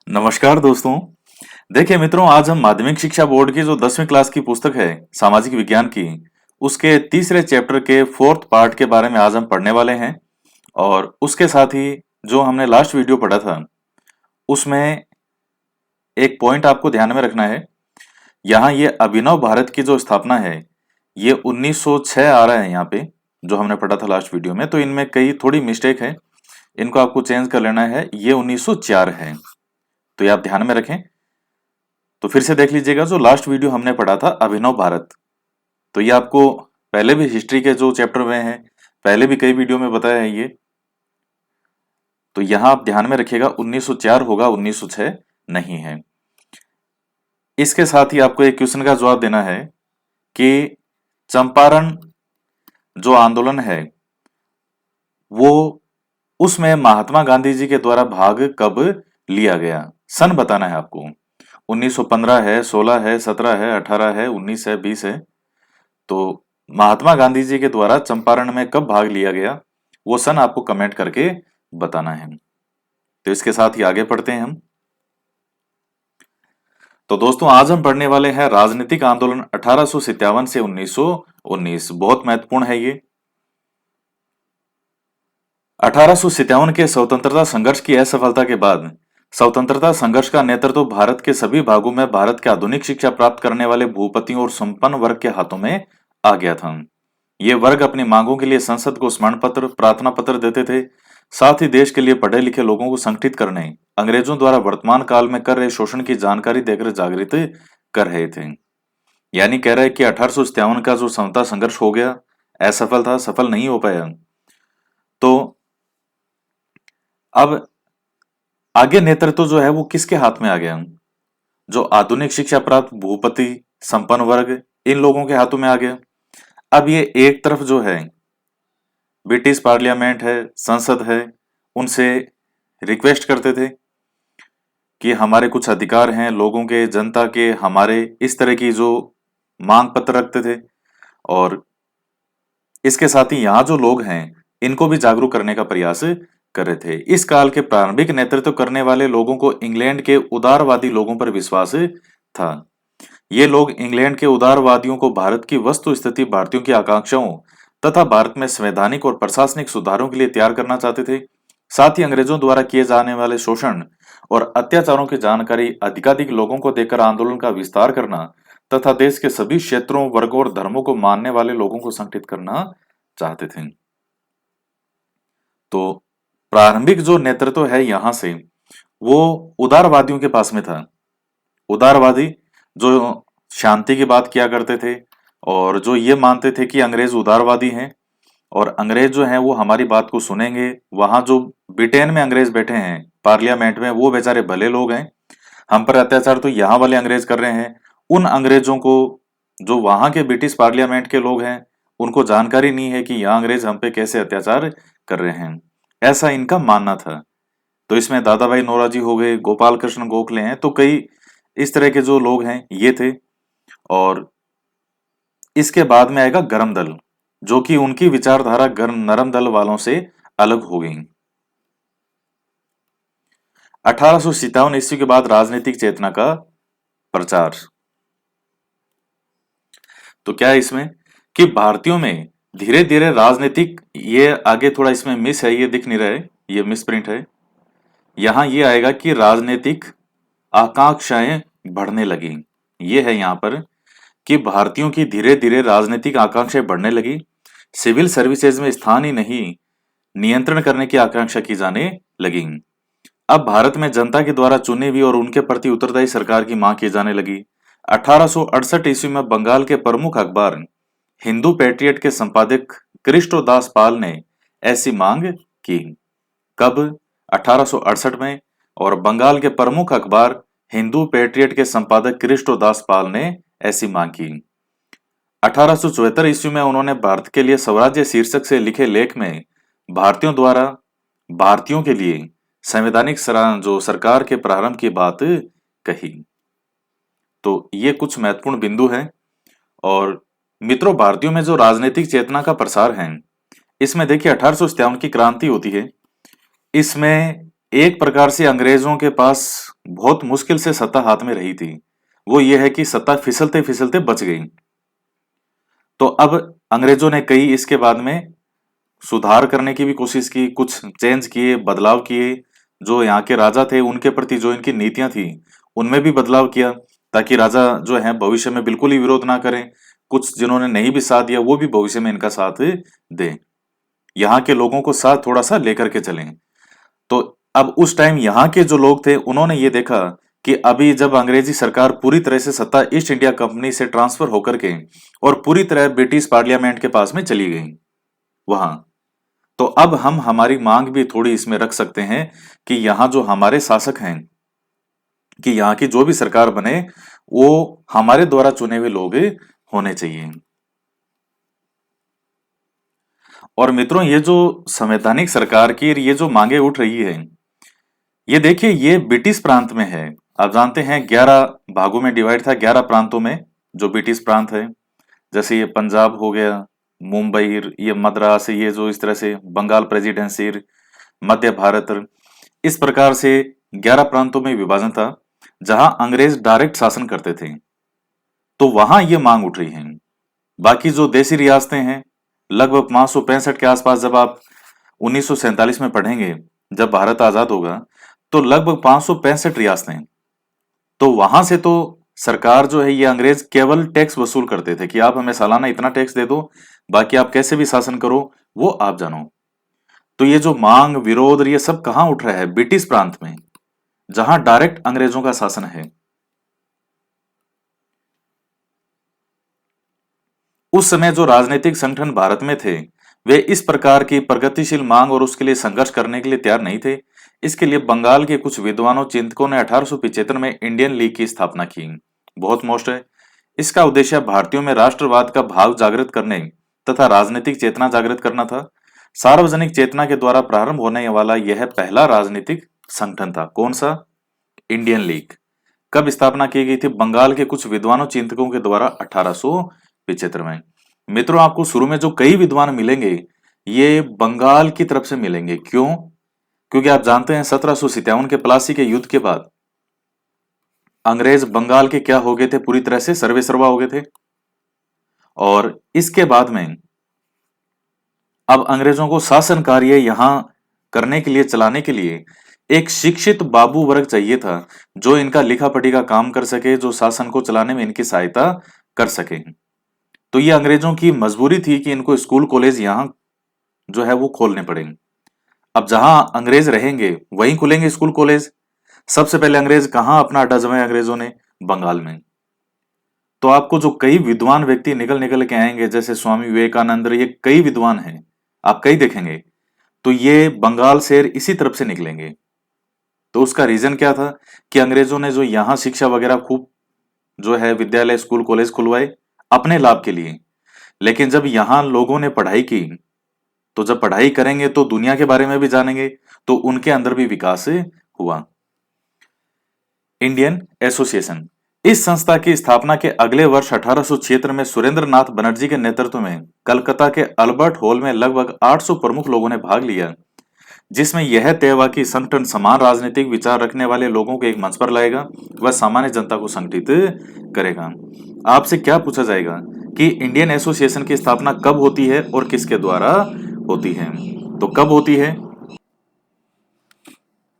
नमस्कार दोस्तों। देखिए मित्रों, आज हम माध्यमिक शिक्षा बोर्ड की जो 10वीं क्लास की पुस्तक है सामाजिक विज्ञान की, उसके तीसरे चैप्टर के फोर्थ पार्ट के बारे में आज हम पढ़ने वाले हैं। और उसके साथ ही जो हमने लास्ट वीडियो पढ़ा था उसमें एक पॉइंट आपको ध्यान में रखना है। यहाँ ये अभिनव भारत की जो स्थापना है ये 1906 आ रहा है यहाँ पे, जो हमने पढ़ा था लास्ट वीडियो में। तो इनमें कई थोड़ी मिस्टेक है, इनको आपको चेंज कर लेना है। ये 1904 है, तो ये आप ध्यान में रखें। तो फिर से देख लीजिएगा, जो लास्ट वीडियो हमने पढ़ा था अभिनव भारत, तो ये आपको पहले भी हिस्ट्री के जो चैप्टर में है, पहले भी कई वीडियो में बताया है ये। तो यहां आप ध्यान में रखिएगा 1904 होगा, 1906 नहीं है। इसके साथ ही आपको एक क्वेश्चन का जवाब देना है कि चंपारण जो आंदोलन है वो, उसमें महात्मा गांधी जी के द्वारा भाग कब लिया गया, सन बताना है आपको। 1915 है, 16 है, 17 है, 18 है, 19 है, 20 है। तो महात्मा गांधी जी के द्वारा चंपारण में कब भाग लिया गया, वो सन आपको कमेंट करके बताना है। तो इसके साथ ही आगे पढ़ते हैं हम। तो दोस्तों, आज हम पढ़ने वाले हैं राजनीतिक आंदोलन 1857 से 1919। बहुत महत्वपूर्ण है ये। 1857 के स्वतंत्रता संघर्ष की असफलता के बाद स्वतंत्रता संघर्ष का नेतृत्व भारत के सभी भागों में भारत के आधुनिक शिक्षा प्राप्त करने वाले भूपतियों और संपन्न वर्ग के हाथों में आ गया था। ये वर्ग अपनी मांगों के लिए संसद को स्मरण पत्र, प्रार्थना पत्र देते थे। साथ ही देश के लिए पढ़े लिखे लोगों को संगठित करने, अंग्रेजों द्वारा वर्तमान काल में कर रहे शोषण की जानकारी देकर जागृत कर रहे थे। यानी कह रहा है कि 1857 का जो समता संघर्ष हो गया, असफल था, सफल नहीं हो पाया। तो अब आगे नेतृत्व जो है वो किसके हाथ में आ गया? जो आधुनिक शिक्षा प्राप्त भूपति, संपन्न वर्ग, इन लोगों के हाथों में आ गया। अब ये एक तरफ जो है ब्रिटिश पार्लियामेंट है, संसद है, उनसे रिक्वेस्ट करते थे कि हमारे कुछ अधिकार हैं, लोगों के, जनता के, हमारे, इस तरह की जो मांग पत्र रखते थे। और इसके साथ ही यहाँ जो लोग हैं इनको भी जागरूक करने का प्रयास कर रहे थे। इस काल के प्रारंभिक नेतृत्व करने वाले लोगों को इंग्लैंड के उदारवादी लोगों पर विश्वास था। ये लोग इंग्लैंड के उदारवादियों को भारत की वस्तु स्थिति, भारतीयों की आकांक्षाओं तथा भारत में संवैधानिक और प्रशासनिक सुधारों के लिए तैयार करना चाहते थे। साथ ही अंग्रेजों द्वारा किए जाने वाले शोषण और अत्याचारों की जानकारी अधिकाधिक लोगों को देकर आंदोलन का विस्तार करना तथा देश के सभी क्षेत्रों, वर्गों और धर्मों को मानने वाले लोगों को संगठित करना चाहते थे। तो प्रारंभिक जो नेतृत्व है यहां से, वो उदारवादियों के पास में था। उदारवादी जो शांति की बात किया करते थे और जो ये मानते थे कि अंग्रेज उदारवादी हैं और अंग्रेज जो हैं वो हमारी बात को सुनेंगे। वहां जो ब्रिटेन में अंग्रेज बैठे हैं पार्लियामेंट में, वो बेचारे भले लोग हैं, हम पर अत्याचार तो यहाँ वाले अंग्रेज कर रहे हैं। उन अंग्रेजों को, जो वहां के ब्रिटिश पार्लियामेंट के लोग हैं, उनको जानकारी नहीं है कि यहाँ अंग्रेज हम पे कैसे अत्याचार कर रहे हैं, ऐसा इनका मानना था। तो इसमें दादा भाई नौरोजी हो गए, गोपाल कृष्ण गोखले हैं, तो कई इस तरह के जो लोग हैं ये थे। और इसके बाद में आएगा गर्म दल, जो कि उनकी विचारधारा गर्म नरम दल वालों से अलग हो गई। 1857 ईस्वी के बाद राजनीतिक चेतना का प्रचार। तो क्या है इसमें कि भारतीयों में धीरे धीरे राजनीतिक, ये आगे थोड़ा इसमें मिस है, ये दिख नहीं रहा है, ये मिस प्रिंट है। यहां ये आएगा कि राजनीतिक आकांक्षाएं बढ़ने लगी। ये है यहां पर कि भारतीयों की धीरे धीरे राजनीतिक आकांक्षाएं बढ़ने लगी। सिविल सर्विसेज में स्थान ही नहीं, नियंत्रण करने की आकांक्षा की जाने लगी। अब भारत में जनता के द्वारा चुनी हुई और उनके प्रति उत्तरदायी सरकार की मांग की जाने लगी। 1868 ईस्वी में बंगाल के प्रमुख अखबार हिंदू पैट्रियट के संपादक कृष्णदास पाल ने ऐसी मांग की। कब? 1868 में। और बंगाल के प्रमुख अखबार हिंदू पैट्रियट के संपादक कृष्णदास पाल ने ऐसी मांग की। 1874 ईस्वी में उन्होंने भारत के लिए स्वराज्य शीर्षक से लिखे लेख में भारतीयों द्वारा भारतीयों के लिए संवैधानिक जो सरकार के प्रारंभ की बात कही। तो ये कुछ महत्वपूर्ण बिंदु हैं। और मित्रों, भारतीयों में जो राजनीतिक चेतना का प्रसार है, इसमें देखिए 1857 की क्रांति होती है। इसमें एक प्रकार से अंग्रेजों के पास बहुत मुश्किल से सत्ता हाथ में रही थी, वो ये है कि सत्ता फिसलते फिसलते बच गई। तो अब अंग्रेजों ने कई इसके बाद में सुधार करने की भी कोशिश की, कुछ चेंज किए, बदलाव किए। जो यहाँ के राजा थे उनके प्रति जो इनकी नीतियां थी उनमें भी बदलाव किया, ताकि राजा जो है भविष्य में बिल्कुल ही विरोध ना करें। कुछ जिन्होंने नहीं भी साथ दिया वो भी भविष्य में इनका साथ दें, यहाँ के लोगों को साथ थोड़ा सा लेकर के चलें। तो अब उस टाइम यहाँ के जो लोग थे उन्होंने ये देखा कि अभी जब अंग्रेजी सरकार पूरी तरह से सत्ता ईस्ट इंडिया कंपनी से ट्रांसफर होकर के और पूरी तरह ब्रिटिश पार्लियामेंट के पास में चली गई वहां, तो अब हम हमारी मांग भी थोड़ी इसमें रख सकते हैं कि यहाँ जो हमारे शासक हैं, कि यहाँ की जो भी सरकार बने वो हमारे द्वारा चुने हुए लोग होने चाहिए। और मित्रों, ये जो संवैधानिक सरकार की ये जो मांगे उठ रही है, ये देखिए ये ब्रिटिश प्रांत में है। आप जानते हैं 11 भागों में डिवाइड था, 11 प्रांतों में जो ब्रिटिश प्रांत है। जैसे ये पंजाब हो गया, मुंबई, ये मद्रास, ये जो इस तरह से बंगाल प्रेसिडेंसी, मध्य भारत, इस प्रकार से 11 प्रांतों में विभाजन था जहां अंग्रेज डायरेक्ट शासन करते थे। तो वहां ये मांग उठ रही है। बाकी जो देसी रियासतें हैं, लगभग 565 के आसपास, जब आप 1947 में पढ़ेंगे, जब भारत आजाद होगा, तो लगभग 565 रियासतें। तो वहां से तो सरकार जो है ये अंग्रेज केवल टैक्स वसूल करते थे कि आप हमें सालाना इतना टैक्स दे दो, बाकी आप कैसे भी शासन करो वो आप जानो। तो ये जो मांग, विरोध और ये सब कहाँ उठ रहा है? ब्रिटिश प्रांत में, जहां डायरेक्ट अंग्रेजों का शासन है। उस समय जो राजनीतिक संगठन भारत में थे वे इस प्रकार की प्रगतिशील मांग और उसके लिए संघर्ष करने के लिए तैयार नहीं थे। इसके लिए बंगाल के कुछ विद्वानों चिंतकों ने 1875 में इंडियन लीग की स्थापना की। बहुत मोस्ट है। इसका उद्देश्य भारतीयों में राष्ट्रवाद का भाव जागृत करने तथा राजनीतिक चेतना जागृत करना था। सार्वजनिक चेतना के द्वारा प्रारंभ होने वाला यह पहला राजनीतिक संगठन था। कौन सा? Indian league. कब स्थापना की गई थी? बंगाल के कुछ विद्वानों चिंतकों के द्वारा 1875 में। मित्रों, आपको शुरू में जो कई विद्वान मिलेंगे ये बंगाल की तरफ से मिलेंगे। क्यों? क्योंकि आप जानते हैं 1757 के प्लासी के युद्ध के बाद अंग्रेज बंगाल के क्या हो गए थे? पूरी तरह से सर्वे सर्वा हो गए थे। और इसके बाद में अब अंग्रेजों को शासन कार्य यहां करने के लिए, चलाने के लिए एक शिक्षित बाबू वर्ग चाहिए था जो इनका लिखा पढ़ी का काम कर सके, जो शासन को चलाने में इनकी सहायता कर सके। तो ये अंग्रेजों की मजबूरी थी कि इनको स्कूल कॉलेज यहाँ जो है वो खोलने पड़ेंगे। अब जहां अंग्रेज रहेंगे वहीं खुलेंगे स्कूल कॉलेज। सबसे पहले अंग्रेज कहाँ अपना अड्डा जमाया अंग्रेजों ने? बंगाल में। तो आपको जो कई विद्वान व्यक्ति निकल निकल के आएंगे, जैसे स्वामी विवेकानंद, ये कई विद्वान हैं, आप कई देखेंगे, तो ये बंगाल से इसी तरफ से निकलेंगे। तो उसका रीजन क्या था कि अंग्रेजों ने जो यहाँ शिक्षा वगैरह खूब जो है विद्यालय, स्कूल, कॉलेज खुलवाए अपने लाभ के लिए। लेकिन जब यहाँ लोगों ने पढ़ाई की, तो जब पढ़ाई करेंगे तो दुनिया के बारे में भी जानेंगे, तो उनके अंदर भी विकास हुआ। इंडियन एसोसिएशन, इस संस्था की स्थापना के अगले वर्ष 1876 में सुरेंद्र नाथ बनर्जी के नेतृत्व में कलकत्ता के अल्बर्ट हॉल में लगभग 800 प्रमुख लोगों ने भाग लिया, जिसमें यह तय हुआ कि संगठन समान राजनीतिक विचार रखने वाले लोगों को एक मंच पर लाएगा, वह सामान्य जनता को संगठित करेगा। आपसे क्या पूछा जाएगा कि इंडियन एसोसिएशन की स्थापना कब होती है और किसके द्वारा होती है? तो कब होती है?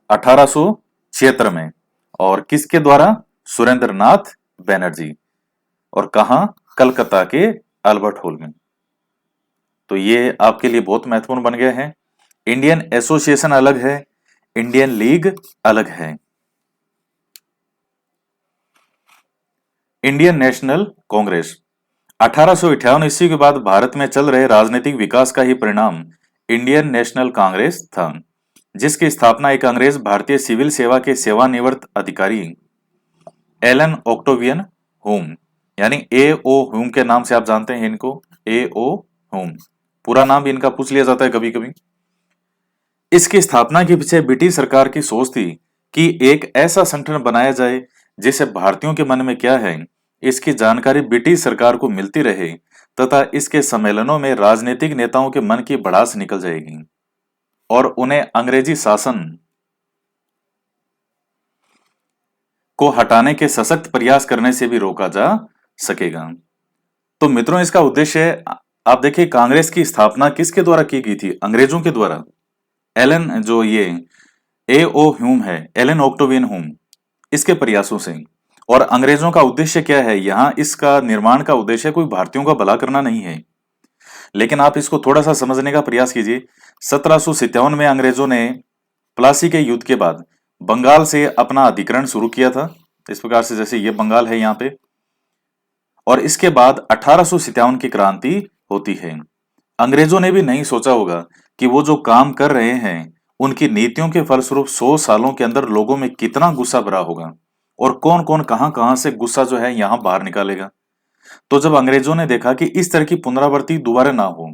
1876 में। और किसके द्वारा? सुरेंद्र नाथ बैनर्जी। और कहा? कलकत्ता के अल्बर्ट हॉल में। तो ये आपके लिए बहुत महत्वपूर्ण बन गए हैं। इंडियन एसोसिएशन अलग है, इंडियन लीग अलग है। इंडियन नेशनल कांग्रेस, 1858 ईस्वी के बाद भारत में चल रहे राजनीतिक विकास का ही परिणाम इंडियन नेशनल कांग्रेस था, जिसकी स्थापना एक अंग्रेज भारतीय सिविल सेवा के सेवानिवृत्त अधिकारी एलन ऑक्टेवियन हुम, यानी ए ओ हुम के नाम से आप जानते हैं इनको, ए ओ हुम, पूरा नाम भी इनका पूछ लिया जाता है कभी कभी। इसकी स्थापना के पीछे ब्रिटिश सरकार की सोच थी कि एक ऐसा संगठन बनाया जाए जिससे भारतीयों के मन में क्या है इसकी जानकारी ब्रिटिश सरकार को मिलती रहे, तथा इसके सम्मेलनों में राजनीतिक नेताओं के मन की भड़ास निकल जाएगी और उन्हें अंग्रेजी शासन को हटाने के सशक्त प्रयास करने से भी रोका जा सकेगा। तो मित्रों, इसका उद्देश्य आप देखिए, कांग्रेस की स्थापना किसके द्वारा की गई थी? अंग्रेजों के द्वारा। एलन जो ये ए ओ ह्यूम है, एलन ऑक्टेवियन ह्यूम, इसके प्रयासों से। और अंग्रेजों का उद्देश्य क्या है यहाँ? इसका निर्माण का उद्देश्य कोई भारतीयों का भला करना नहीं है। लेकिन आप इसको थोड़ा सा समझने का प्रयास कीजिए। 1757 में अंग्रेजों ने प्लासी के युद्ध के बाद बंगाल से अपना अधिग्रहण शुरू किया था, इस प्रकार से जैसे ये बंगाल है यहाँ पे। और इसके बाद 1857 की क्रांति होती है। अंग्रेजों ने भी नहीं सोचा होगा कि वो जो काम कर रहे हैं उनकी नीतियों के फलस्वरूप 100 सालों के अंदर लोगों में कितना गुस्सा भरा होगा और कौन कौन कहां कहां से गुस्सा जो है यहां बाहर निकालेगा। तो जब अंग्रेजों ने देखा कि इस तरह की पुनरावृत्ति दोबारा ना हो,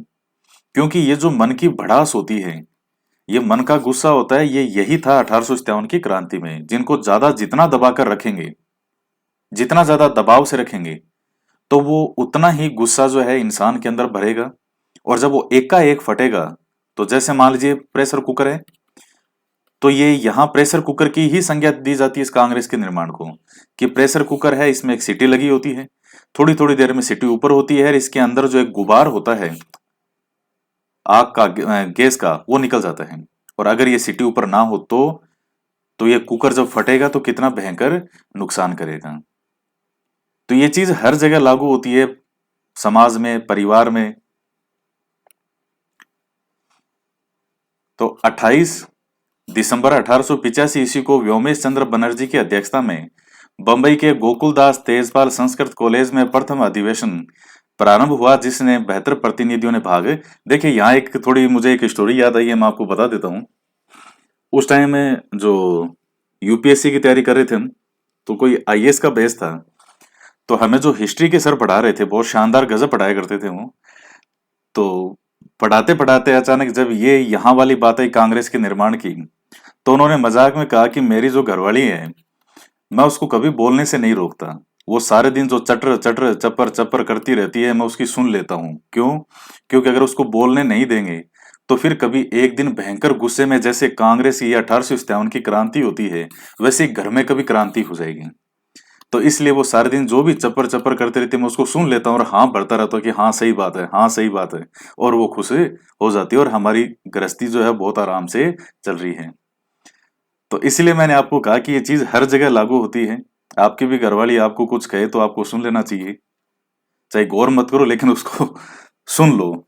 क्योंकि ये जो मन की भड़ास होती है, ये मन का गुस्सा होता है, ये यही था 1857 की क्रांति में। जिनको ज्यादा जितना दबा कर रखेंगे, जितना ज्यादा दबाव से रखेंगे, तो वो उतना ही गुस्सा जो है इंसान के अंदर भरेगा। और जब वो एकाएक फटेगा, तो जैसे मान लीजिए प्रेशर कुकर है, तो ये यहाँ प्रेशर कुकर की ही संज्ञा दी जाती है इस कांग्रेस के निर्माण को, कि प्रेशर कुकर है, इसमें एक सीटी लगी होती है, थोड़ी थोड़ी देर में सीटी ऊपर होती है, इसके अंदर जो एक गुबार होता है आग का, गैस का, वो निकल जाता है। और अगर ये सीटी ऊपर ना हो तो ये कुकर जब फटेगा तो कितना भयंकर नुकसान करेगा। तो ये चीज हर जगह लागू होती है, समाज में, परिवार में। तो 28 दिसंबर 1885 ईस्वी को व्योमेश चंद्र बनर्जी की अध्यक्षता में बंबई के गोकुलदास तेजपाल संस्कृत कॉलेज में प्रथम अधिवेशन प्रारंभ हुआ, जिसने 72 प्रतिनिधियों ने भाग। देखिए, यहाँ एक थोड़ी मुझे एक स्टोरी याद आई है, मैं आपको बता देता हूँ। उस टाइम में जो यूपीएससी की तैयारी कर रहे थे हम, तो कोई आईएएस का बैच था, तो हमें जो हिस्ट्री के सर पढ़ा रहे थे, बहुत शानदार गजब पढ़ाया करते थे वो। तो पढ़ाते पढ़ाते अचानक जब ये यहाँ वाली बात आई कांग्रेस के निर्माण की, तो उन्होंने मजाक में कहा कि मेरी जो घरवाली है, मैं उसको कभी बोलने से नहीं रोकता। वो सारे दिन जो चटर चटर चपर चपर करती रहती है, मैं उसकी सुन लेता हूँ। क्यों? क्योंकि अगर उसको बोलने नहीं देंगे तो फिर कभी एक दिन भयंकर गुस्से में, जैसे कांग्रेस की 1857 की क्रांति होती है, वैसे ही घर में कभी क्रांति हो जाएगी। तो इसलिए वो सारे दिन जो भी चपर चपर करते रहते, मैं उसको सुन लेता हूँ और हाँ भरता रहता हूँ कि हाँ सही बात है, हाँ सही बात है। और वो खुश हो जाती है और हमारी गृहस्थी जो है बहुत आराम से चल रही है। तो इसलिए मैंने आपको कहा कि ये चीज हर जगह लागू होती है। आपकी भी घरवाली आपको कुछ कहे तो आपको सुन लेना चाहिए, चाहे गौर मत करो लेकिन उसको सुन लो।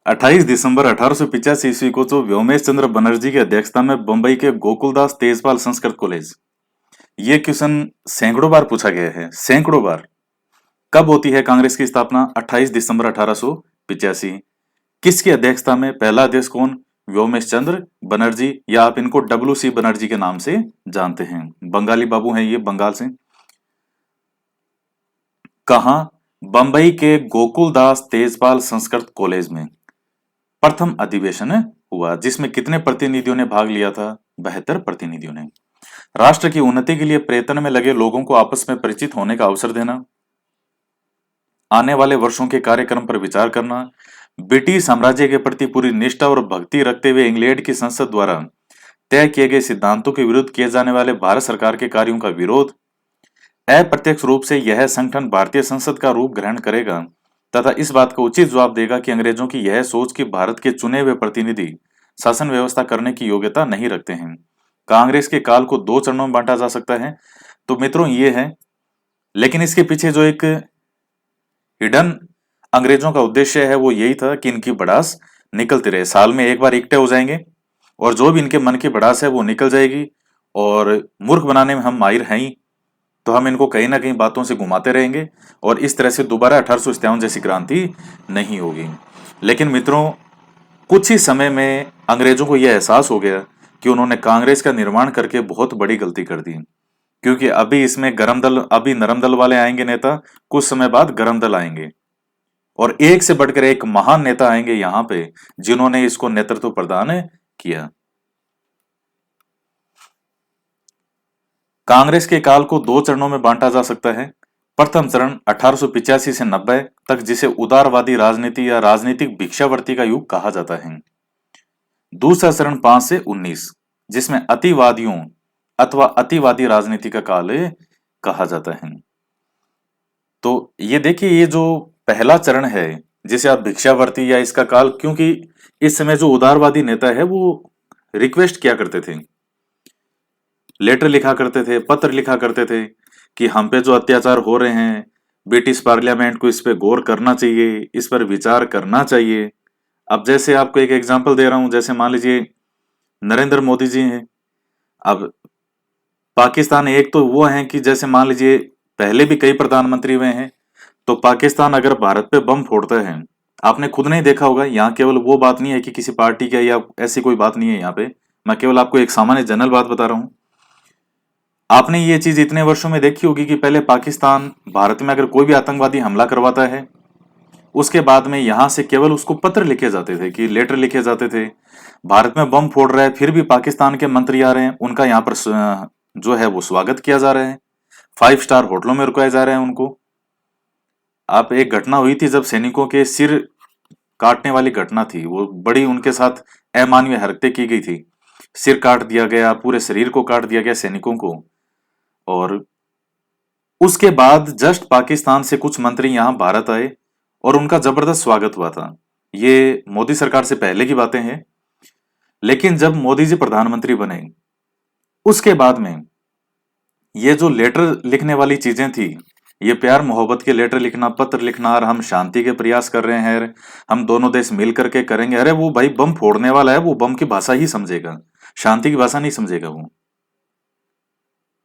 28 दिसंबर 1885 ईस्वी को तो व्योमेश चंद्र बनर्जी की अध्यक्षता में बंबई के गोकुलदास तेजपाल संस्कृत कॉलेज, ये क्वेश्चन सैकड़ों बार पूछा गया है, सैकड़ों बार। कब होती है कांग्रेस की स्थापना? 28 दिसंबर 1885। किसकी अध्यक्षता में? पहला अध्यक्ष कौन? व्योमेश चंद्र बनर्जी, या आप इनको WC बनर्जी के नाम से जानते हैं। बंगाली बाबू हैं ये, बंगाल से। कहा? बंबई के गोकुलदास तेजपाल संस्कृत कॉलेज में प्रथम अधिवेशन हुआ, जिसमें कितने प्रतिनिधियों ने भाग लिया था? 72 प्रतिनिधियों ने। राष्ट्र की उन्नति के लिए प्रयत्न में लगे लोगों को आपस में परिचित होने का अवसर देना, आने वाले वर्षों के कार्यक्रम पर विचार करना, ब्रिटिश साम्राज्य के प्रति पूरी निष्ठा और भक्ति रखते हुए इंग्लैंड की संसद द्वारा तय किए गए सिद्धांतों के विरुद्ध किए जाने वाले भारत सरकार के कार्यों का विरोध। अप्रत्यक्ष रूप से यह संगठन भारतीय संसद का रूप ग्रहण करेगा तथा इस बात का उचित जवाब देगा कि अंग्रेजों की यह सोच कि भारत के चुने हुए प्रतिनिधि शासन व्यवस्था करने की योग्यता नहीं रखते हैं। कांग्रेस के काल को 2 चरणों में बांटा जा सकता है। तो मित्रों ये है, लेकिन इसके पीछे जो एक हिडन अंग्रेजों का उद्देश्य है वो यही था कि इनकी भड़ास निकलती रहे, साल में एक बार इकट्ठे हो जाएंगे और जो भी इनके मन की भड़ास है वो निकल जाएगी। और मूर्ख बनाने में हम माहिर हैं ही, तो हम इनको कहीं ना कहीं बातों से घुमाते रहेंगे और इस तरह से दोबारा 1857 जैसी क्रांति नहीं होगी। लेकिन मित्रों, कुछ ही समय में अंग्रेजों को यह एहसास हो गया कि उन्होंने कांग्रेस का निर्माण करके बहुत बड़ी गलती कर दी, क्योंकि अभी इसमें गरम दल, अभी नरम दल वाले आएंगे नेता, कुछ समय बाद गरम दल आएंगे और एक से बढ़कर एक महान नेता आएंगे यहाँ पे, जिन्होंने इसको नेतृत्व प्रदान किया। कांग्रेस के काल को 2 चरणों में बांटा जा सकता है। प्रथम चरण 1885 से 90 तक, जिसे उदारवादी राजनीति या राजनीतिक भिक्षावृत्ति का युग कहा जाता है। दूसरा चरण 5 से 19, जिसमें अतिवादियों अथवा अतिवादी राजनीति का काल कहा जाता है। तो ये देखिए, ये जो पहला चरण है जिसे आप भिक्षावर्ती या इसका काल, क्योंकि इस समय जो उदारवादी नेता है वो रिक्वेस्ट किया करते थे, लेटर लिखा करते थे, पत्र लिखा करते थे कि हम पे जो अत्याचार हो रहे हैं, ब्रिटिश पार्लियामेंट को इस पे गौर करना चाहिए, इस पर विचार करना चाहिए। अब जैसे आपको एक एग्जांपल दे रहा हूं, जैसे मान लीजिए नरेंद्र मोदी जी हैं। अब पाकिस्तान एक तो वो है कि जैसे मान लीजिए पहले भी कई प्रधानमंत्री हुए हैं, तो पाकिस्तान अगर भारत पे बम फोड़ता है, आपने खुद नहीं देखा होगा, यहाँ केवल वो बात नहीं है कि किसी पार्टी का या ऐसी कोई बात नहीं है यहाँ पे, मैं केवल आपको एक सामान्य जनरल बात बता रहा हूँ। आपने ये चीज इतने वर्षों में देखी होगी कि पहले पाकिस्तान भारत में अगर कोई भी आतंकवादी हमला करवाता है, उसके बाद में यहां से केवल उसको पत्र लिखे जाते थे, कि लेटर लिखे जाते थे, भारत में बम फोड़ रहा है, फिर भी पाकिस्तान के मंत्री आ रहे हैं, उनका यहाँ पर जो है वो स्वागत किया जा रहा है, 5 स्टार होटलों में रुकाया जा रहा है उनको। आप एक घटना हुई थी जब सैनिकों के सिर काटने वाली घटना थी, वो बड़ी उनके साथ अमानवीय हरकतें की गई थी, सिर काट दिया गया, पूरे शरीर को काट दिया गया सैनिकों को। और उसके बाद जस्ट पाकिस्तान से कुछ मंत्री यहाँ भारत आए और उनका जबरदस्त स्वागत हुआ था। ये मोदी सरकार से पहले की बातें हैं। लेकिन जब मोदी जी प्रधानमंत्री बने, उसके बाद में ये जो लेटर लिखने वाली चीजें थी, ये प्यार मोहब्बत के लेटर लिखना, पत्र लिखना, और हम शांति के प्रयास कर रहे हैं, हम दोनों देश मिल करके करेंगे, अरे वो भाई बम फोड़ने वाला है, वो बम की भाषा ही समझेगा, शांति की भाषा नहीं समझेगा वो।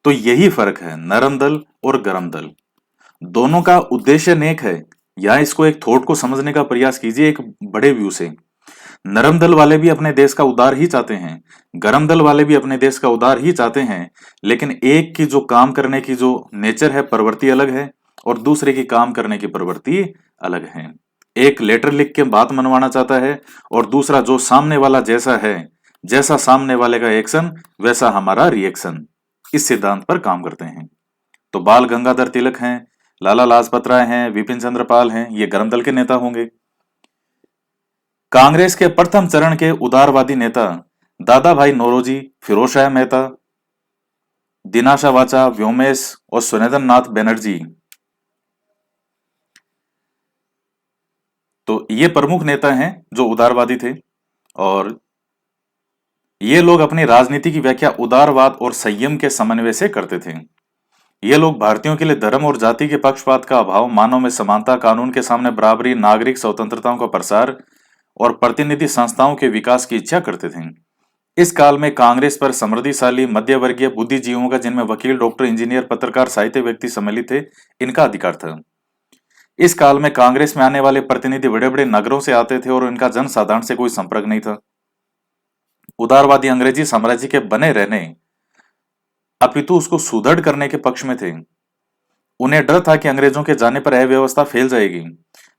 तो यही फर्क है नरम दल और गरम दल, दोनों का उद्देश्य नेक है। या इसको एक थॉट को समझने का प्रयास कीजिए एक बड़े व्यू से। नरम दल वाले भी अपने देश का उद्धार ही चाहते हैं, गरम दल वाले भी अपने देश का उद्धार ही चाहते हैं, लेकिन एक की जो काम करने की जो नेचर है, प्रवृत्ति अलग है, और दूसरे की काम करने की प्रवृत्ति अलग है। एक लेटर लिख के बात मनवाना चाहता है, और दूसरा जो सामने वाला जैसा है, जैसा सामने वाले का एक्शन वैसा हमारा रिएक्शन, इस सिद्धांत पर काम करते हैं। तो बाल गंगाधर तिलक हैं, लाला लाजपत राय हैं, विपिन चंद्र पाल हैं, ये गरम दल के नेता होंगे। कांग्रेस के प्रथम चरण के उदारवादी नेता दादा भाई नौरोजी, फिरोज शाह मेहता, दिनाशा वाचा, व्योमेश और सुरेंद्र नाथ बनर्जी, तो ये प्रमुख नेता हैं जो उदारवादी थे। और ये लोग अपनी राजनीति की व्याख्या उदारवाद और संयम के समन्वय से करते थे। ये लोग भारतीयों के लिए धर्म और जाति के पक्षपात का अभाव, मानव में समानता, कानून के सामने बराबरी, नागरिक स्वतंत्रताओं का प्रसार और प्रतिनिधि संस्थाओं के विकास की इच्छा करते थे। इस काल में कांग्रेस पर समृद्धिशाली मध्य वर्गीय बुद्धिजीवियों का, जिनमें वकील, डॉक्टर, इंजीनियर, पत्रकार, साहित्य व्यक्ति सम्मिलित थे, इनका अधिकार था। इस काल में कांग्रेस में आने वाले प्रतिनिधि बड़े बड़े नगरों से आते थे और इनका जनसाधारण से कोई संपर्क नहीं था। उदारवादी अंग्रेजी साम्राज्य के बने रहने अपितु उसको सुदृढ़ करने के पक्ष में थे। उन्हें डर था कि अंग्रेजों के जाने पर अव्यवस्था फैल जाएगी।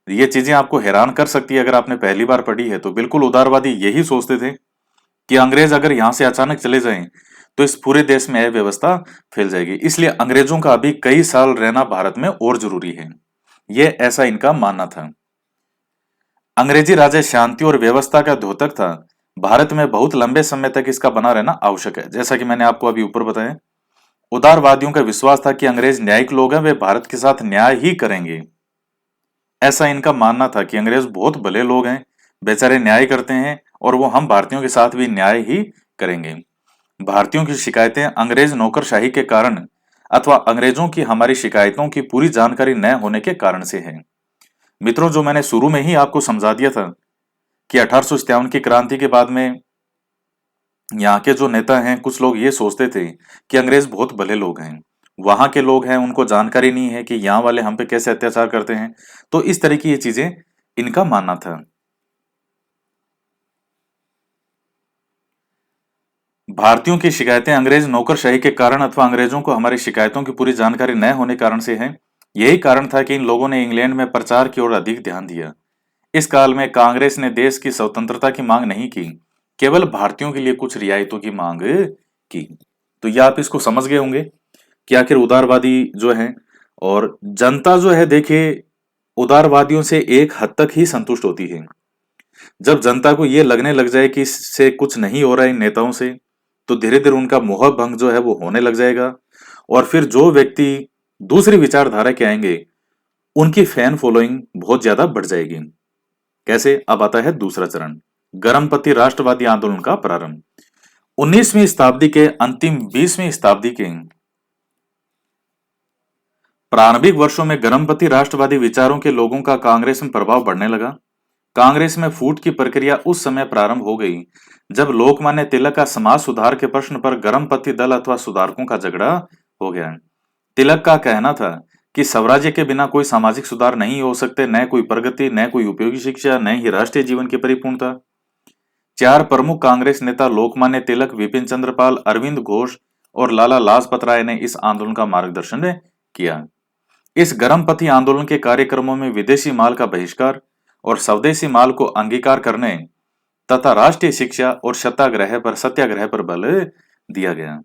ये चीजें आपको हैरान कर सकती है अगर आपने पहली बार पढ़ी है तो। बिल्कुल उदारवादी यही सोचते थे कि अंग्रेज अगर यहां से अचानक चले जाएं तो इस पूरे देश में अव्यवस्था फैल जाएगी, इसलिए अंग्रेजों का अभी कई साल रहना भारत में और जरूरी है, यह ऐसा इनका मानना था। अंग्रेजी राज शांति और व्यवस्था का द्योतक था। भारत में बहुत लंबे समय तक इसका बना रहना आवश्यक है, जैसा कि मैंने आपको अभी ऊपर बताया। उदारवादियों का विश्वास था कि अंग्रेज न्यायिक लोग हैं, वे भारत के साथ न्याय ही करेंगे। ऐसा इनका मानना था कि अंग्रेज बहुत भले लोग हैं, बेचारे न्याय करते हैं, और वो हम भारतीयों के साथ भी न्याय ही करेंगे। भारतीयों की शिकायतें अंग्रेज नौकरशाही के कारण अथवा अंग्रेजों की हमारी शिकायतों की पूरी जानकारी न होने के कारण से है। मित्रों, जो मैंने शुरू में ही आपको समझा दिया था कि 1857 की क्रांति के बाद में यहाँ के जो नेता हैं, कुछ लोग ये सोचते थे कि अंग्रेज बहुत भले लोग हैं, वहां के लोग हैं, उनको जानकारी नहीं है कि यहाँ वाले हम पे कैसे अत्याचार करते हैं। तो इस तरह की ये चीजें इनका मानना था। भारतीयों की शिकायतें अंग्रेज नौकरशाही के कारण अथवा अंग्रेजों को हमारी शिकायतों की पूरी जानकारी न होने कारण से है। यही कारण था कि इन लोगों ने इंग्लैंड में प्रचार की ओर अधिक ध्यान दिया। इस काल में कांग्रेस ने देश की स्वतंत्रता की मांग नहीं की, केवल भारतीयों के लिए कुछ रियायतों की मांग की। तो ये आप इसको समझ गए होंगे कि आखिर उदारवादी जो है, और जनता जो है, देखिए उदारवादियों से एक हद तक ही संतुष्ट होती है। जब जनता को ये लगने लग जाए कि इससे कुछ नहीं हो रहा है इन नेताओं से, तो धीरे धीरे उनका मोह भंग जो है वो होने लग जाएगा। और फिर जो व्यक्ति दूसरी विचारधारा के आएंगे उनकी फैन फॉलोइंग बहुत ज्यादा बढ़ जाएगी। कैसे? अब आता है दूसरा चरण, गर्मपति राष्ट्रवादी आंदोलन का प्रारंभ। 19वीं शताब्दी के अंतिम 20वीं शताब्दी के प्रारंभिक वर्षों में गर्मपति राष्ट्रवादी विचारों के लोगों का कांग्रेस में प्रभाव बढ़ने लगा। कांग्रेस में फूट की प्रक्रिया उस समय प्रारंभ हो गई जब लोकमान्य तिलक का समाज सुधार के प्रश्न पर गर्मपति दल अथवा सुधारकों का झगड़ा हो गया। तिलक का कहना था कि स्वराज्य के बिना कोई सामाजिक सुधार नहीं हो सकते, न कोई प्रगति, न कोई उपयोगी शिक्षा, न ही राष्ट्रीय जीवन की परिपूर्णता। चार प्रमुख कांग्रेस नेता लोकमान्य तिलक, विपिन चंद्र पाल, अरविंद घोष और लाला लाजपत राय ने इस आंदोलन का मार्गदर्शन किया। इस गर्मपति आंदोलन के कार्यक्रमों में विदेशी माल का बहिष्कार और स्वदेशी माल को अंगीकार करने तथा राष्ट्रीय शिक्षा और सत्याग्रह पर बल दिया गया।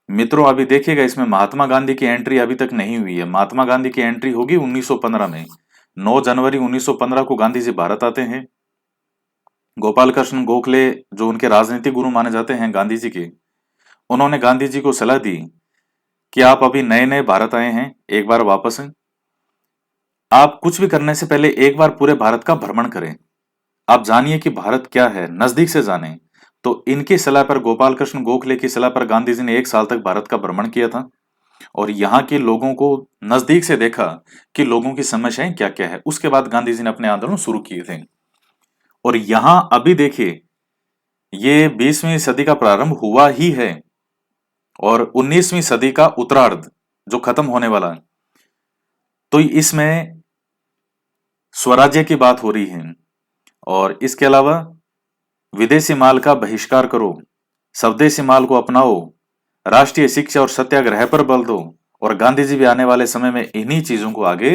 मित्रों, अभी देखिएगा इसमें महात्मा गांधी की एंट्री अभी तक नहीं हुई है। महात्मा गांधी की एंट्री होगी 1915 में। 9 जनवरी 1915 को गांधी जी भारत आते हैं। गोपाल कृष्ण गोखले जो उनके राजनीतिक गुरु माने जाते हैं गांधी जी के, उन्होंने गांधी जी को सलाह दी कि आप अभी नए नए भारत आए हैं, एक बार वापस हैं, आप कुछ भी करने से पहले एक बार पूरे भारत का भ्रमण करें, आप जानिए कि भारत क्या है, नजदीक से जानें। तो इनकी सलाह पर, गोपाल कृष्ण गोखले की सलाह पर गांधी जी ने 1 साल तक भारत का भ्रमण किया था और यहाँ के लोगों को नजदीक से देखा कि लोगों की समस्याएं क्या क्या है। उसके बाद गांधी जी ने अपने आंदोलन शुरू किए थे। और यहां अभी देखिए, ये 20वीं सदी का प्रारंभ हुआ ही है और 19वीं सदी का उत्तरार्ध जो खत्म होने वाला है, तो इसमें स्वराज्य की बात हो रही है। और इसके अलावा विदेशी माल का बहिष्कार करो, स्वदेशी माल को अपनाओ, राष्ट्रीय शिक्षा और सत्याग्रह पर बल दो। और गांधी जी भी आने वाले समय में इन्हीं चीजों को आगे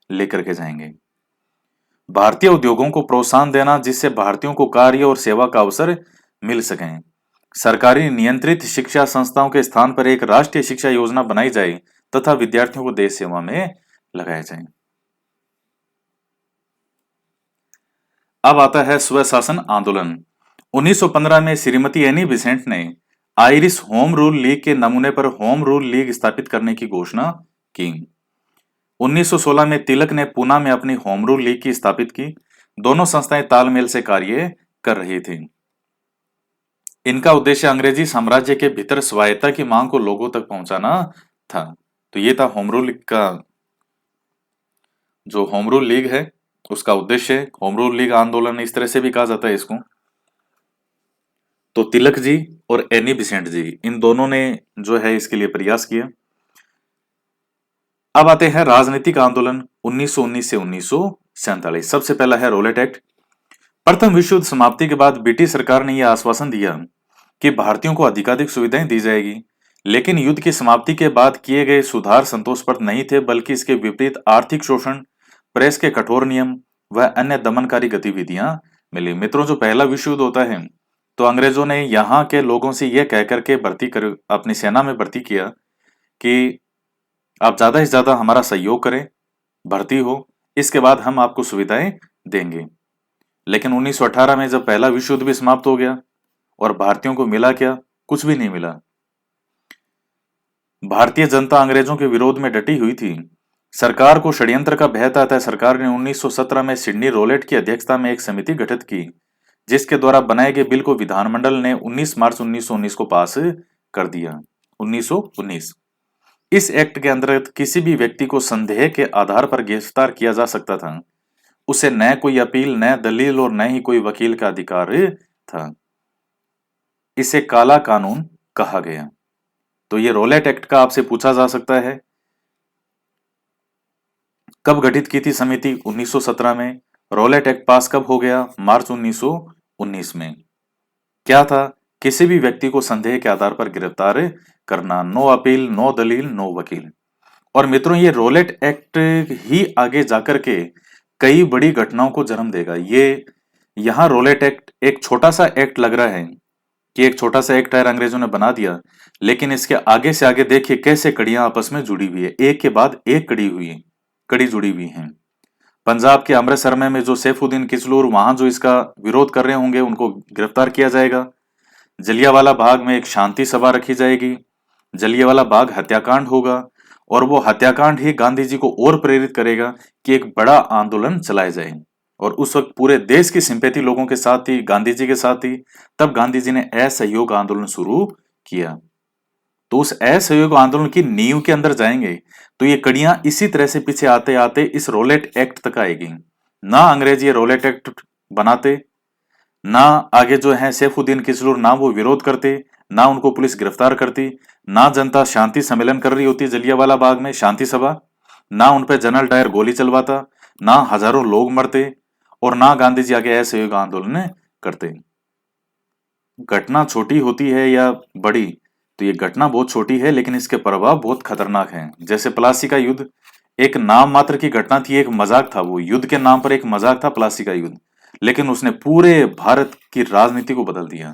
लेकर के जाएंगे। भारतीय उद्योगों को प्रोत्साहन देना जिससे भारतीयों को कार्य और सेवा का अवसर मिल सकें। सरकारी नियंत्रित शिक्षा संस्थाओं के स्थान पर एक राष्ट्रीय शिक्षा योजना बनाई जाए तथा विद्यार्थियों को देश सेवा में लगाया जाए। अब आता है स्वशासन आंदोलन। 1915 में श्रीमती एनी बेसेंट ने आयरिश होम रूल लीग के नमूने पर होम रूल लीग स्थापित करने की घोषणा की। 1916 में तिलक ने पूना में अपनी होम रूल लीग की स्थापित की। दोनों संस्थाएं तालमेल से कार्य कर रही थी। इनका उद्देश्य अंग्रेजी साम्राज्य के भीतर स्वायत्ता की मांग को लोगों तक पहुंचाना था। तो ये था होम रूल लीग का, जो होम रूल लीग है उसका उद्देश्य। होम रूल लीग आंदोलन इस तरह से भी कहा जाता है इसको। तो तिलक जी और एनी बेसेंट जी, इन दोनों ने जो है इसके लिए प्रयास किया। अब आते हैं राजनीतिक आंदोलन 1919 से 1947। सबसे पहला है रोलेट एक्ट। प्रथम विश्व युद्ध समाप्ति के बाद ब्रिटिश सरकार ने यह आश्वासन दिया कि भारतीयों को अधिकाधिक सुविधाएं दी जाएगी, लेकिन युद्ध की समाप्ति के बाद किए गए सुधार संतोषप्रद नहीं थे, बल्कि इसके विपरीत आर्थिक शोषण, प्रेस के कठोर नियम व अन्य दमनकारी गतिविधियां मिली। मित्रों, जो पहला विश्व युद्ध होता है तो अंग्रेजों ने यहाँ के लोगों से यह कहकर के अपनी सेना में भर्ती किया कि आप ज्यादा से ज्यादा हमारा सहयोग करें, भर्ती हो, इसके बाद हम आपको सुविधाएं देंगे। लेकिन 1918 में जब पहला विश्व युद्ध भी समाप्त हो गया और भारतीयों को मिला क्या? कुछ भी नहीं मिला। भारतीय जनता अंग्रेजों के विरोध में डटी हुई थी। सरकार को षड्यंत्र का भय था, सरकार ने 1917 में सिडनी रोलेट की अध्यक्षता में एक समिति गठित की, जिसके द्वारा बनाए गए बिल को विधानमंडल ने 19 मार्च 1919 को पास कर दिया। 1919 इस एक्ट के अंतर्गत किसी भी व्यक्ति को संदेह के आधार पर गिरफ्तार किया जा सकता था। उसे न कोई अपील, न दलील और न ही कोई वकील का अधिकार था। इसे काला कानून कहा गया। तो ये रोलेट एक्ट का आपसे पूछा जा सकता है। कब गठित की थी समिति? 1917 में। रोलेट एक्ट पास कब हो गया? मार्च 1919 में। क्या था? किसी भी व्यक्ति को संदेह के आधार पर गिरफ्तार करना, नो अपील, नो दलील, नो वकील। और मित्रों, ये रोलेट एक्ट ही आगे जाकर के कई बड़ी घटनाओं को जन्म देगा। ये यहां रोलेट एक्ट एक छोटा सा एक्ट लग रहा है कि एक छोटा सा एक्ट है, अंग्रेजों ने बना दिया, लेकिन इसके आगे से आगे देखिए कैसे कड़ियां आपस में जुड़ी हुई है, एक के बाद एक कड़ी जुड़ी हुई है। पंजाब के अमृतसर में जो सैफुद्दीन किचलू, वहां जो इसका विरोध कर रहे होंगे उनको गिरफ्तार किया जाएगा। जलियांवाला बाग में एक शांति सभा रखी जाएगी, जलियांवाला बाग हत्याकांड होगा और वो हत्याकांड ही गांधी जी को और प्रेरित करेगा कि एक बड़ा आंदोलन चलाया जाए। और उस वक्त पूरे देश की सिंपैथी लोगों के साथ थी, गांधी जी के साथ थी। तब गांधी जी ने असहयोग आंदोलन शुरू किया। तो उस असहयोग आंदोलन की नींव के अंदर जाएंगे तो ये कड़ियां इसी तरह से पीछे आते आते इस रोलेट एक्ट तक आएगी। ना अंग्रेज ये रोलेट एक्ट बनाते, ना आगे जो है सैफुद्दीन किचलुर ना वो विरोध करते, ना उनको पुलिस गिरफ्तार करती, ना जनता शांति सम्मेलन कर रही होती जलियांवाला बाग में शांति सभा, ना उन पे जनरल डायर गोली चलवाता, ना हजारों लोग मरते, और ना गांधी जी आगे असहयोग आंदोलन करते। घटना छोटी होती है या बड़ी, तो ये घटना बहुत छोटी है लेकिन इसके प्रभाव बहुत खतरनाक हैं। जैसे प्लासी का युद्ध एक नाम मात्र की घटना थी, एक मजाक था, वो युद्ध के नाम पर एक मजाक था प्लासी का युद्ध, लेकिन उसने पूरे भारत की राजनीति को बदल दिया।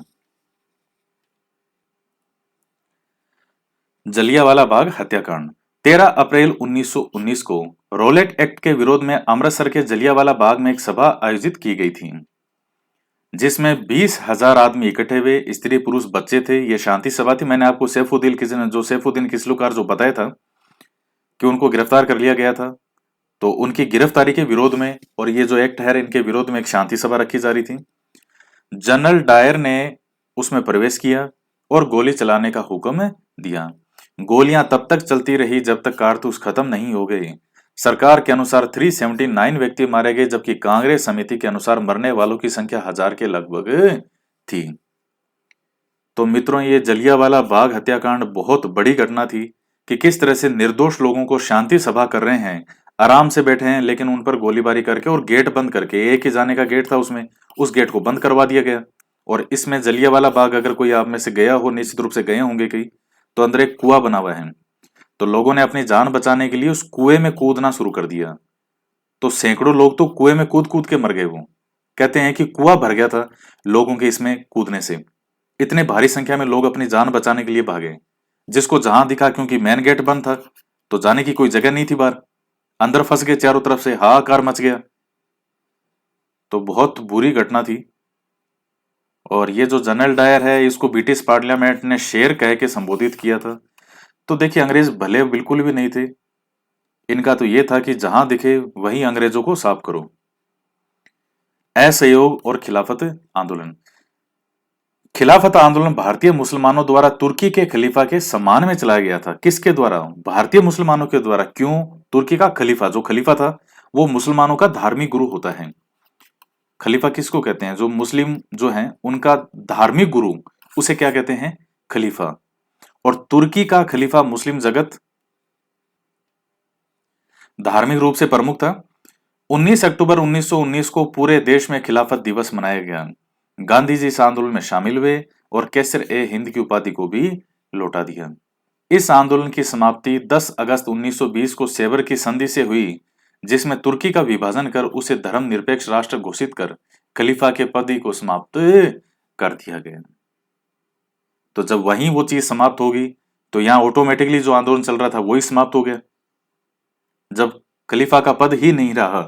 जलियांवाला बाग हत्याकांड 13 अप्रैल 1919 को रोलेट एक्ट के विरोध में अमृतसर के जलियांवाला बाग में एक सभा आयोजित की गई थी, जिसमें 20,000 आदमी इकट्ठे हुए, स्त्री पुरुष बच्चे थे। यह शांति सभा थी। मैंने आपको सैफुद्दीन किस्लुकार जो बताया था कि उनको गिरफ्तार कर लिया गया था, तो उनकी गिरफ्तारी के विरोध में और ये जो एक्ट है इनके विरोध में एक शांति सभा रखी जा रही थी। जनरल डायर ने उसमें प्रवेश किया और गोली चलाने का हुक्म दिया। गोलियां तब तक चलती रही जब तक कारतूस खत्म नहीं हो गए। सरकार के अनुसार 379 व्यक्ति मारे गए, जबकि कांग्रेस समिति के अनुसार मरने वालों की संख्या 1000 के लगभग थी। तो मित्रों, ये जलियांवाला बाग हत्याकांड बहुत बड़ी घटना थी कि किस तरह से निर्दोष लोगों को शांति सभा कर रहे हैं, आराम से बैठे हैं, लेकिन उन पर गोलीबारी करके और गेट बंद करके, एक ही जाने का गेट था उसमें, उस गेट को बंद करवा दिया गया। और इसमें जलियांवाला बाग अगर कोई आप में से गया हो, निश्चित रूप से गए होंगे कई, तो अंदर एक कुआं बना हुआ है। तो लोगों ने अपनी जान बचाने के लिए उस कुएं में कूदना शुरू कर दिया। तो सैकड़ों लोग तो कुएं में कूद कूद के मर गए। वो कहते हैं कि कुआं भर गया था लोगों के इसमें कूदने से। इतने भारी संख्या में लोग अपनी जान बचाने के लिए भागे, जिसको जहां दिखा, क्योंकि मेन गेट बंद था तो जाने की कोई जगह नहीं थी बाहर, अंदर फंस गए, चारों तरफ से हाहाकार मच गया। तो बहुत बुरी घटना थी। और ये जो जनरल डायर है, इसको ब्रिटिश पार्लियामेंट ने शेर कह के संबोधित किया था। तो देखिए, अंग्रेज भले बिल्कुल भी नहीं थे, इनका तो ये था कि जहां दिखे वहीं अंग्रेजों को साफ करो। असहयोग और खिलाफत आंदोलन। खिलाफत आंदोलन भारतीय मुसलमानों द्वारा तुर्की के खलीफा के सम्मान में चलाया गया था। किसके द्वारा? भारतीय मुसलमानों के द्वारा। क्यों? तुर्की का खलीफा, जो खलीफा था वो मुसलमानों का धार्मिक गुरु होता है। खलीफा किसको कहते हैं? जो मुस्लिम जो हैं उनका धार्मिक गुरु, उसे क्या कहते हैं? खलीफा। और तुर्की का खलीफा मुस्लिम जगत धार्मिक रूप से प्रमुख था। 19 अक्टूबर 1919 को पूरे देश में खिलाफत दिवस मनाया गया। गांधी जी इस आंदोलन में शामिल हुए और कैसर ए हिंद की उपाधि को भी लौटा दिया। इस आंदोलन की समाप्ति 10 अगस्त 1920 को सेवर की संधि से हुई, जिसमें तुर्की का विभाजन कर उसे धर्मनिरपेक्ष राष्ट्र घोषित कर खलीफा के पद को समाप्त कर दिया गया। तो जब वहीं वो चीज समाप्त होगी तो यहाँ ऑटोमेटिकली जो आंदोलन चल रहा था वही समाप्त हो गया। जब खलीफा का पद ही नहीं रहा,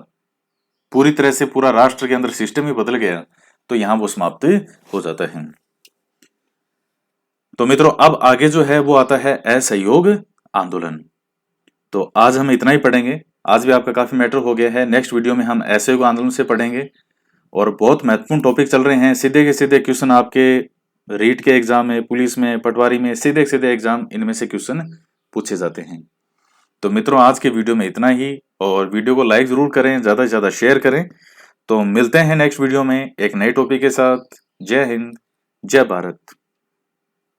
पूरी तरह से पूरा राष्ट्र के अंदर सिस्टम ही बदल गया, तो यहां वो समाप्त हो जाता है। तो मित्रों, अब आगे जो है वो आता है असहयोग आंदोलन। तो आज हम इतना ही पढ़ेंगे। आज भी आपका काफी मैटर हो गया है। नेक्स्ट वीडियो में हम असहयोग आंदोलन से पढ़ेंगे और बहुत महत्वपूर्ण टॉपिक चल रहे हैं। सीधे के सीधे क्वेश्चन आपके रीट के एग्जाम में, पुलिस में, पटवारी में, सीधे सीधे एग्जाम इनमें से क्वेश्चन पूछे जाते हैं। तो मित्रों, आज के वीडियो में इतना ही, और वीडियो को लाइक जरूर करें, ज्यादा से ज्यादा शेयर करें। तो मिलते हैं नेक्स्ट वीडियो में एक नए टॉपिक के साथ। जय हिंद, जय भारत।